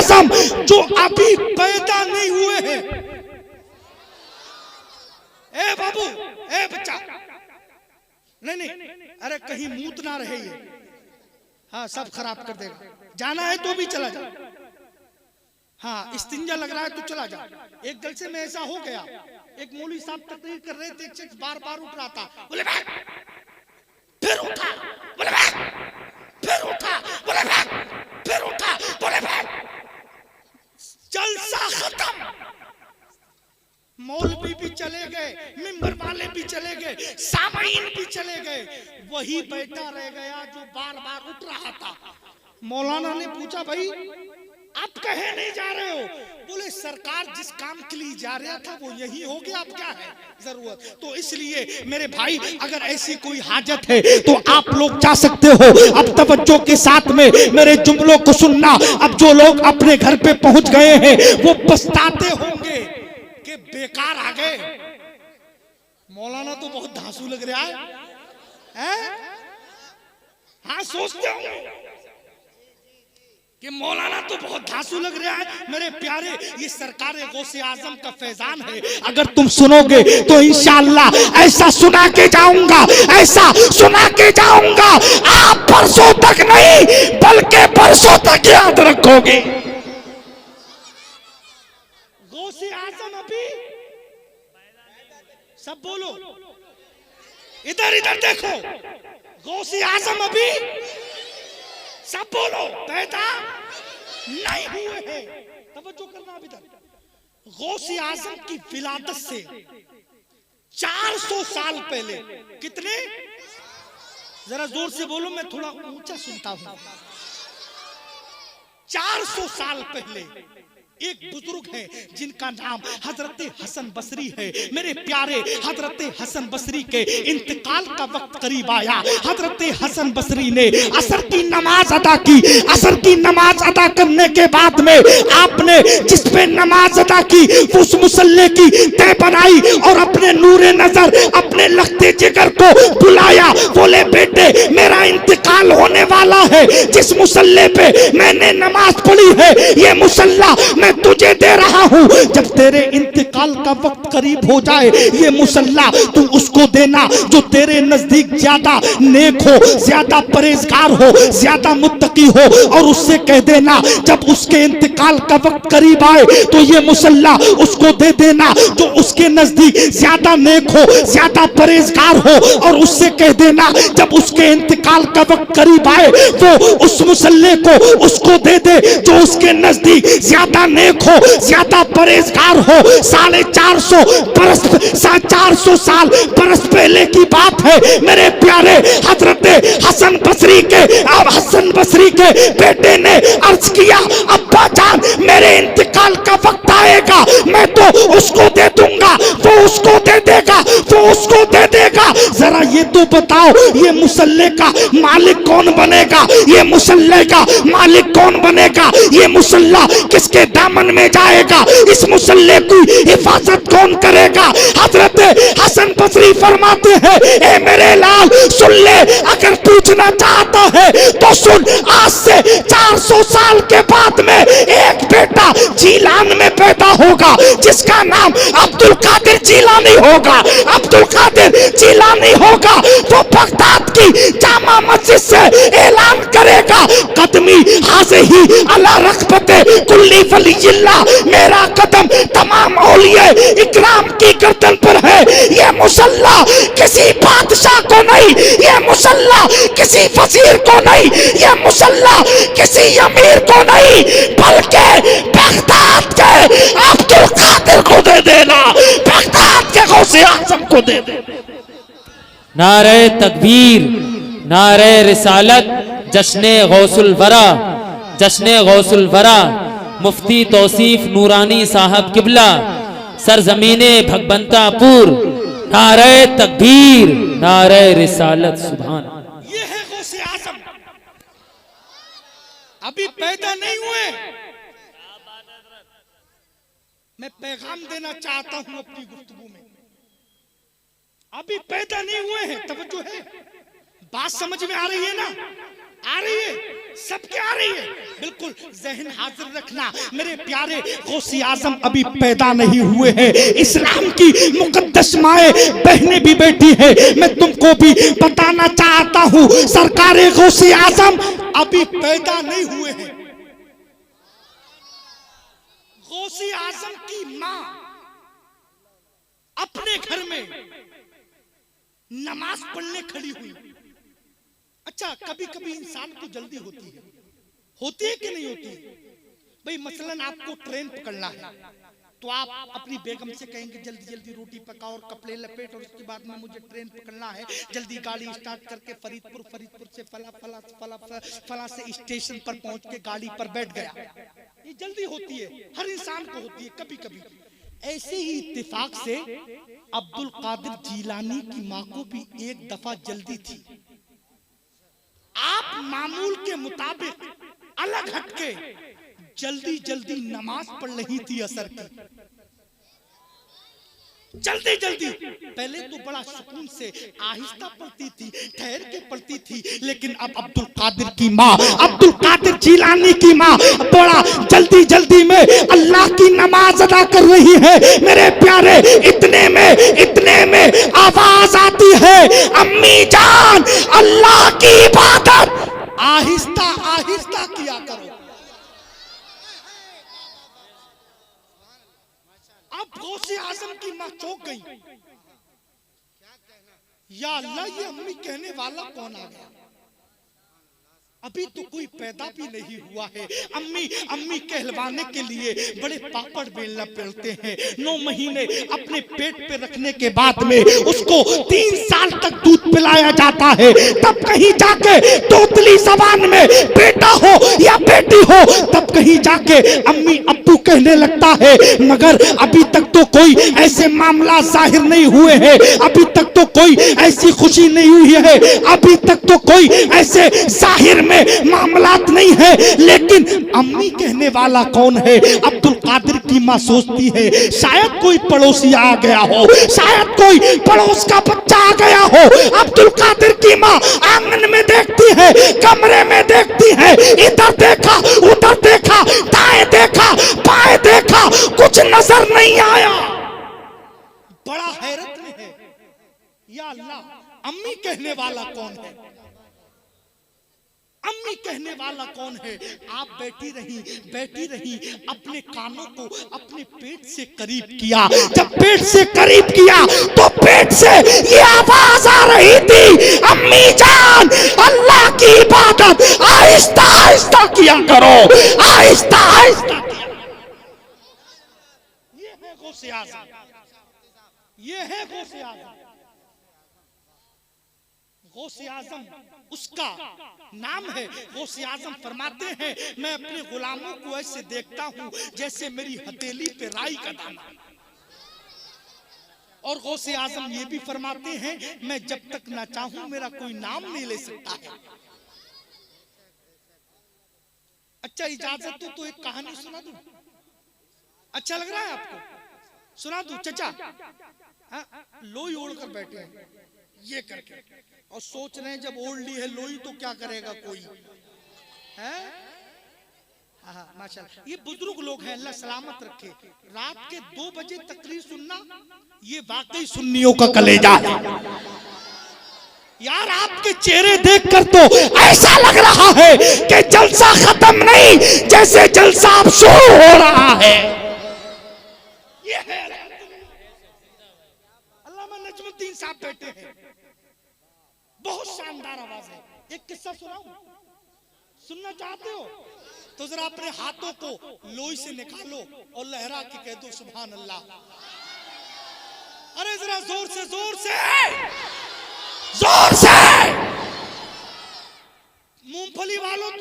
आजम जो अभी पैदा नहीं हुए हैं। ए बाबू, ए बच्चा, नहीं, अरे कहीं मूत ना रहे ये, हाँ सब खराब कर देगा। जाना है तो भी चला जा, हाँ इस्तिंजा लग रहा है तो चला जा। एक जलसे में ऐसा हो गया, एक मौलवी साहब तकरीर कर रहे थे, एक शख्स बार बार उठ रहा था, बोले भाग, फिर उठा, बोले भाग, फिर उठा, बोले भाग, फिर उठा, बोले भाग, जलसा खत्म। मौलवी भी चले गए, मिंबर वाले भी चले गए, सामाईन भी चले गए, वही बैठा रह गया जो बार बार उठ रहा था। मौलाना ने पूछा, भाई आप कहे नहीं जा रहे हो? बोले सरकार जिस काम के लिए जा रहा था वो यही हो गया, अब क्या है जरूरत। तो इसलिए मेरे भाई अगर ऐसी कोई हाजत है तो आप लोग जा सकते हो। अब तवज्जो के साथ में मेरे जुमलों को सुनना। अब जो लोग अपने घर पे पहुंच गए हैं वो पछताते होंगे कि बेकार आ गए। मौलाना तो बहुत धांसू लग रहा है? हाँ सोचते होंगे कि मौलाना तो बहुत धांसू लग रहा है। मेरे प्यारे, ये सरकार गौसे आजम का फैजान है। अगर तुम सुनोगे तो इंशाअल्लाह ऐसा सुना के जाऊंगा, ऐसा सुना के जाऊंगा, आप परसों तक नहीं बल्कि परसों तक याद रखोगे। गौसे आजम अभी, सब बोलो, इधर इधर देखो, गौसे आजम अभी, सब बोलो, पैदा नहीं हुए हैं। तवज्जो करना अभी तक। गौसे आजम की विलादत से 400 साल पहले, कितने, जरा जोर से बोलो, मैं थोड़ा ऊंचा सुनता हूं। 400 साल पहले एक बुजुर्ग है जिनका नाम हजरत हसन बसरी है। मेरे प्यारे, हजरत हसन बसरी के इंतकाल का वक्त करीब आया। हजरत हसन बसरी ने असर की नमाज अदा की। असर की नमाज अदा करने के बाद में आपने जिस पे नमाज अदा की उस मुसल्ले की तय बनाई और अपने नूरे नजर, अपने लखते जिगर को बुलाया। बोले बेटे मेरा इंतकाल होने वाला है, जिस मुसल्ले पे मैंने नमाज पढ़ी है ये मुसल्ला मैं तुझे दे रहा हूं। जब तेरे इंतकाल का वक्त करीब हो जाए ये मुसल्ला तू उसको देना जो तेरे नजदीक ज्यादा नेक हो, ज्यादा परहेजगार हो, ज्यादा मुत्तकी हो, और उससे कह देना जब उसके इंतकाल का वक्त करीब आए तो ये मुसल्ला उसको दे देना जो उसके नजदीक ज्यादा नेक हो, ज्यादा परहेजगार हो, और उससे कह देना जब उसके इंतकाल का वक्त करीब आए तो उस मुसल्ले को उसको दे दे जो उसके नजदीक ज्यादा नेक हो, ज्यादा परहेजगार हो। 450 साल बरस पहले की बात है मेरे प्यारे। हजरत हसन बसरी के बेटे ने अर्ज किया, अब्बा जान मेरे इंतकाल का वक्त आएगा, मैं तो उसको दे दूंगा, वो उसको दे देगा, वो उसको दे देगा। जरा ये तो बताओ ये मुसल्ले का मालिक कौन बनेगा? ये मुसल्ले का मालिक कौन बनेगा? ये मुसल्ला किसके दामन में जाएगा? इस मुसल्ले की हिफाजत कौन करेगा? हजरत हसन बसरी फरमाते हैं, ए मेरे लाल सुन ले, अगर पूछना चाहता है तो सुन। आज से 400 साल के बाद में एक बेटा जीलान में पैदा होगा जिसका नाम अब्दुल कादिर जीलानी होगा। अब्दुल कादिर जीलानी होगा, वो बगदाद की जामा मस्जिद से ऐलान करेगा, कदमी हाज़े ही अला रखबते कुल्ली वलीयिल्लाह, मेरा कदम तमाम औलिया इकराम की गर्दन पर है। ये मुसल्ला किसी बादशाह को नहीं, ये मुसल्ला किसी वजीर को नहीं, ये मुसल्ला किसी अमीर को नहीं, बल्कि बगदाद के अब्दुल कादिर को दे देना, बगदाद के गौसे आज़म को दे देना। नारे तकबीर, नारे रिसालत, जश्ने गौसुल वरा, जश्ने गौसुल वरा, मुफ्ती तौसीफ नूरानी साहब किबला, सरजमीने भगबंतापुर। नारे तकबीर, नारे रिसालत, सुभान। ये है गौसे आज़म, अभी पैदा नहीं हुए। मैं पैगाम देना चाहता हूं अपनी गुफ्तगू में, अभी पैदा नहीं हुए हैं। तवज्जो है, बात समझ में आ रही है ना? आ रही है, सबके आ रही है, बिल्कुल जहन हाजिर रखना मेरे प्यारे गौसे आजम अभी पैदा नहीं हुए हैं। इस्लाम की मुकद्दस माए बहनें भी बैठी है, मैं तुमको भी बताना चाहता हूँ सरकारे गौसे आजम अभी पैदा नहीं हुए हैं। गौसे आजम की माँ अपने घर में नमाज पढ़ने खड़ी हुई। अच्छा, कभी कभी इंसान को जल्दी होती है कि नहीं होती है? भाई मसलन आपको ट्रेन पकड़ना है तो आप अपनी बेगम से कहेंगे जल्दी जल्दी रोटी पकाओ और कपड़े लपेट और उसके बाद में मुझे ट्रेन पकड़ना है, जल्दी गाड़ी स्टार्ट करके फरीदपुर से फला से स्टेशन पर पहुंच के गाड़ी पर बैठ गया। ये जल्दी होती है, हर इंसान को होती है कभी कभी। ऐसे ही इत्तेफाक से अब्दुल कादिर जीलानी की माँ को भी एक दफा जल्दी थी। आप मामूल के मुताबिक अलग हटके जल्दी जल्दी नमाज पढ़ रही थी असर की, जल्दी जल्दी। पहले तो बड़ा सुकून से आहिस्ता पढ़ती थी, ठहर के पढ़ती थी, लेकिन अब अब्दुल कादिर की माँ, अब्दुल कादिर जीलानी की माँ बड़ा जल्दी जल्दी में अल्लाह की नमाज अदा कर रही है। मेरे प्यारे इतने में आवाज आती है, अम्मी जान अल्लाह की इबादत आहिस्ता आहिस्ता किया करो। अब गौसे आजम की मां चौंक गई, या अल्लाह ये अम्मी कहने वाला कौन आ गया? अभी तो कोई पैदा भी नहीं हुआ है। अम्मी कहलवाने के लिए बड़े पापड़ बेलना पड़ते हैं। 9 महीने अपने पेट पे रखने के बाद में उसको 3 साल तक दूध पिलाया जाता है, तब कहीं जाके तोतली जबान में बेटा हो या बेटी हो तब कहीं जाके अम्मी अब्बू कहने लगता है। मगर अभी तक तो कोई ऐसे मामला जाहिर नहीं हुए हैं, अभी तक तो कोई ऐसी खुशी नहीं हुई है, अभी तक तो कोई ऐसे जाहिर में मामलात नहीं है। लेकिन अम्मी कहने वाला कौन है? अब्दुल कादिर की मां सोचती है शायद कोई पड़ोसी आ गया हो, शायद कोई पड़ोस का बच्चा आ गया हो। अब्दुल कादिर की मां आंगन में देखती है, कमरे में देखती है, इधर देखा उधर देखा, दाएं देखा बाएं देखा, कुछ नजर नहीं आया। बड़ा हैरत में है, या अल्लाह अम्मी कहने वाला कौन है? अम्मी कहने वाला कौन है? आप बैठी रही अपने कानों को अपने पेट से करीब किया। जब पेट से करीब किया तो पेट से ये आवाज आ रही थी, अम्मी जान अल्लाह की इबादत आहिस्ता आहिस्ता किया करो, आहिस्ता आहिस्ता किया। ये है गौसे आज़म, ये है गौसे आज़म। गौसे आज़म उसका नाम है। गौसे आज़म फरमाते हैं मैं अपने गुलामों को ऐसे देखता हूं जैसे मेरी हथेली पे राई का दाना। और गौसे आज़म ये भी फरमाते हैं मैं जब तक ना चाहूं मेरा कोई नाम नहीं ले सकता है। अच्छा इजाजत हो तो एक कहानी सुना दूं? अच्छा लग रहा है आपको? सुना दूं चचा? लोई ओढ़ कर बैठे हैं ये करके और सोच रहे हैं जब ओढ़ ली है लोई तो क्या करेगा कोई है? माशाल्लाह ये बुजुर्ग लोग हैं, अल्लाह सलामत रखे। रात के 2 बजे तकरीर सुनना ये वाकई सुन्नियों का कलेजा है यार। आपके चेहरे देखकर तो ऐसा लग रहा है कि जलसा खत्म नहीं, जैसे जलसा अब शुरू हो रहा है। ये है अल्लामा नजमुद्दीन साहब बैठे हैं, बहुत शानदार आवाज है। एक किस्सा सुनाऊं? सुनना चाहते हो तो जरा अपने हाथों को लोई से निकालो और लहरा के कह दो सुभान अल्लाह। अरे जरा जोर से मूंगफली वालों तुम